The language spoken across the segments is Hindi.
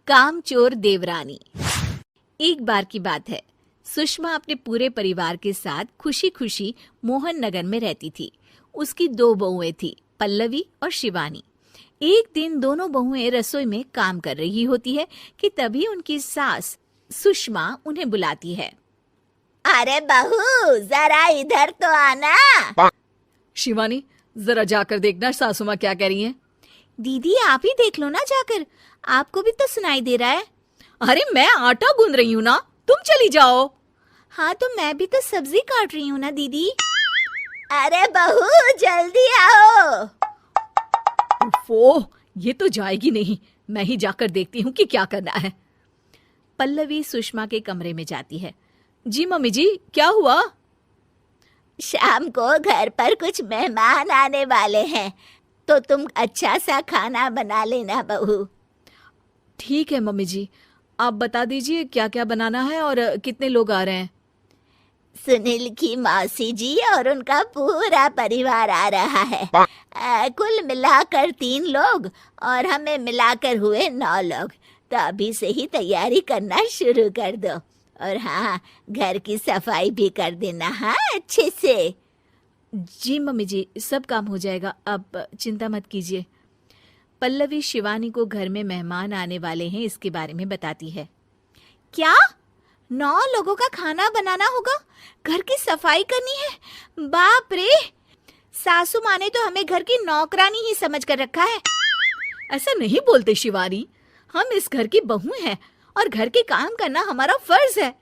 कामचोर देवरानी। एक बार की बात है, सुषमा अपने पूरे परिवार के साथ खुशी खुशी मोहन नगर में रहती थी। उसकी 2 बहुएं थी, पल्लवी और शिवानी। एक दिन दोनों बहुएं रसोई में काम कर रही होती है कि तभी उनकी सास सुषमा उन्हें बुलाती है। अरे बहू, जरा इधर तो आना। शिवानी, जरा जाकर देखना सासू माँ क्या कह रही हैं। दीदी, आप ही देख लो ना जाकर, आपको भी तो सुनाई दे रहा है। अरे मैं आटा गूंद रही हूँ ना, तुम चली जाओ। हाँ, तो मैं भी तो सब्जी काट रही हूँ ना दीदी। अरे बहू, जल्दी आओ। ओह, ये तो जाएगी नहीं, मैं ही जाकर देखती हूँ कि क्या करना है। पल्लवी सुषमा के कमरे में जाती है। जी मम्मी जी, क्या हुआ? शाम को घर पर कुछ मेहमान आने वाले हैं, तो तुम अच्छा सा खाना बना लेना बहू। ठीक है मम्मी जी, आप बता दीजिए क्या क्या बनाना है और कितने लोग आ रहे हैं। सुनील की मौसी जी और उनका पूरा परिवार आ रहा है। कुल मिलाकर 3 लोग और हमें मिलाकर हुए 9 लोग। तो अभी से ही तैयारी करना शुरू कर दो। और हाँ, घर की सफाई भी कर देना, हाँ, अच्छे से। जी मम्मी जी, सब काम हो जाएगा, आप चिंता मत कीजिए। पल्लवी शिवानी को घर में मेहमान आने वाले हैं इसके बारे में बताती है। क्या? 9 लोगों का खाना बनाना होगा, घर की सफाई करनी है? बाप रे, सासू माँ ने तो हमें घर की नौकरानी ही समझ कर रखा है। ऐसा नहीं बोलते शिवानी, हम इस घर की बहू हैं और घर के काम करना हमारा फर्ज है।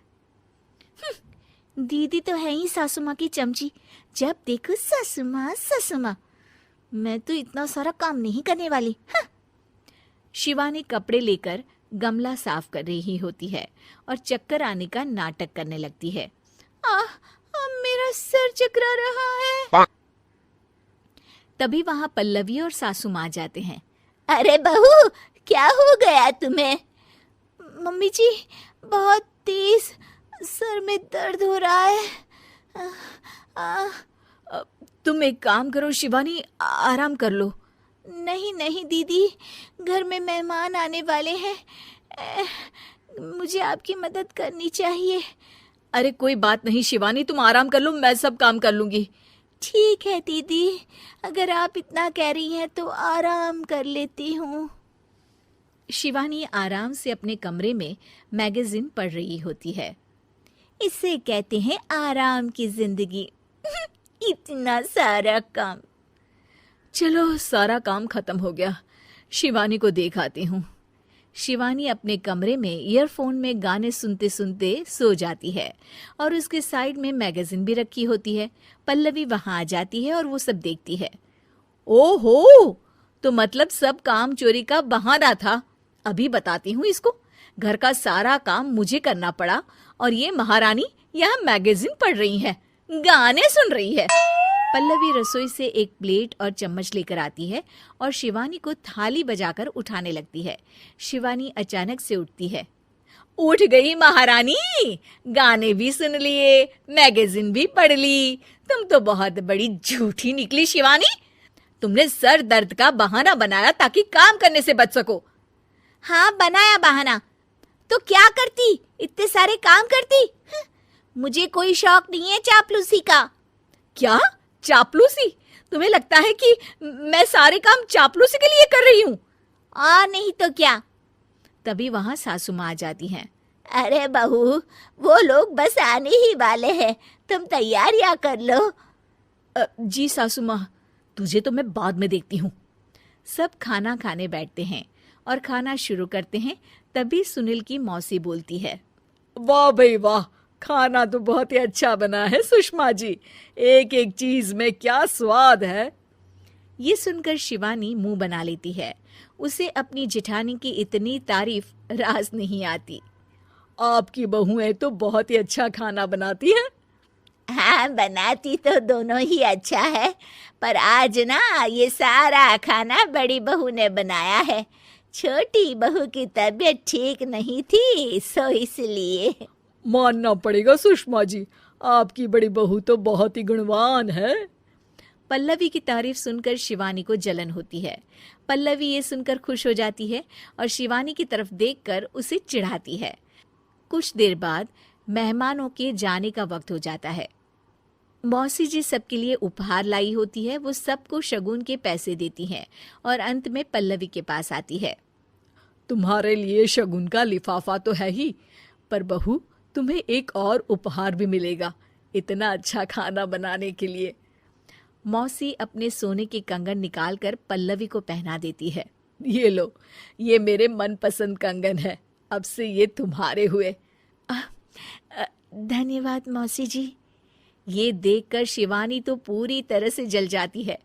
दीदी तो है ही सासू माँ की चमची, जब देखो सासू माँ सासू माँ। मैं तो इतना सारा काम नहीं करने वाली। शिवानी कपड़े लेकर गमला साफ कर रही होती है और चक्कर आने का नाटक करने लगती है। मेरा सर चकरा रहा है। तभी वहां पल्लवी और सासू माँ जाते हैं। अरे बहू, क्या हो गया तुम्हें? मम्मी जी, बहुत तेज सर में दर्द हो रहा है। तुम एक काम करो शिवानी, आराम कर लो। नहीं नहीं दीदी, घर में मेहमान आने वाले हैं, मुझे आपकी मदद करनी चाहिए। अरे कोई बात नहीं शिवानी, तुम आराम कर लो, मैं सब काम कर लूंगी। ठीक है दीदी, अगर आप इतना कह रही हैं तो आराम कर लेती हूँ। शिवानी आराम से अपने कमरे में मैगजीन पढ़ रही होती है। इसे कहते हैं आराम की जिंदगी। इतना सारा काम। चलो, सारा काम खत्म हो गया, शिवानी को देख आती हूँ। शिवानी अपने कमरे में ईयरफोन में गाने सुनते सुनते सो जाती है और उसके साइड में मैगजीन भी रखी होती है। पल्लवी वहां आ जाती है और वो सब देखती है। ओहो, तो मतलब सब काम चोरी का बहाना था। अभी बताती हूँ इसको। घर का सारा काम मुझे करना पड़ा और ये महारानी यहाँ मैगजीन पढ़ रही है, गाने सुन रही है। पल्लवी रसोई से एक प्लेट और चम्मच लेकर आती है और शिवानी को थाली बजाकर उठाने लगती है। शिवानी अचानक से उठती है। उठ गई महारानी, गाने भी सुन लिए, मैगजीन भी पढ़ ली। तुम तो बहुत बड़ी झूठी निकली शिवानी। तुमने सर दर्द का बहाना बनाया ताकि काम करने से बच सको। हाँ, बनाया बहाना, तो क्या करती, इतने सारे काम करती। मुझे कोई शौक नहीं है चापलूसी का। क्या चापलूसी? तुम्हें लगता है कि मैं सारे काम चापलूसी के लिए कर रही हूँ? और नहीं तो क्या। तभी वहां सासू माँ आ जाती हैं। अरे बहू, वो लोग बस आने ही वाले हैं, तुम तैयारियां कर लो। जी सासू माँ, तुझे तो मैं बाद में देखती हूँ। सब खाना खाने बैठते हैं और खाना शुरू करते हैं। तभी सुनील की मौसी बोलती है। वाह भाई वाह, खाना तो बहुत ही अच्छा बना है सुषमा जी, एक एक चीज में क्या स्वाद है। ये सुनकर शिवानी मुंह बना लेती है। उसे अपनी जेठानी की इतनी तारीफ रास नहीं आती। आपकी बहुएं तो बहुत ही अच्छा खाना बनाती हैं। हाँ, बनाती तो दोनों ही अच्छा है, पर आज ना ये सारा खाना बड़ी बहू ने बनाया है। छोटी बहू की तबीयत ठीक नहीं थी, सो इसलिए। मानना पड़ेगा सुषमा जी, आपकी बड़ी बहू तो बहुत ही गुणवान है। पल्लवी की तारीफ सुनकर शिवानी को जलन होती है। पल्लवी ये सुनकर खुश हो जाती है और शिवानी की तरफ देखकर उसे चिढ़ाती है। कुछ देर बाद मेहमानों के जाने का वक्त हो जाता है। मौसी जी सबके लिए उपहार लाई होती है। वो सबको शगुन के पैसे देती हैं और अंत में पल्लवी के पास आती है। तुम्हारे लिए शगुन का लिफाफा तो है ही, पर बहू तुम्हें एक और उपहार भी मिलेगा इतना अच्छा खाना बनाने के लिए। मौसी अपने सोने के कंगन निकालकर पल्लवी को पहना देती है। ये लो, ये मेरे मनपसंद कंगन है, अब से ये तुम्हारे हुए। धन्यवाद मौसी जी। ये देखकर शिवानी तो पूरी तरह से जल जाती है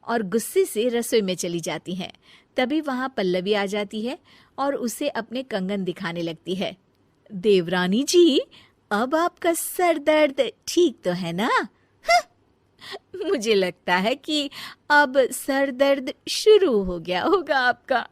और गुस्से से रसोई में चली जाती है। तभी वहां पल्लवी आ जाती है और उसे अपने कंगन दिखाने लगती है। देवरानी जी, अब आपका सर दर्द ठीक तो है ना? मुझे लगता है कि अब सर दर्द शुरू हो गया होगा आपका।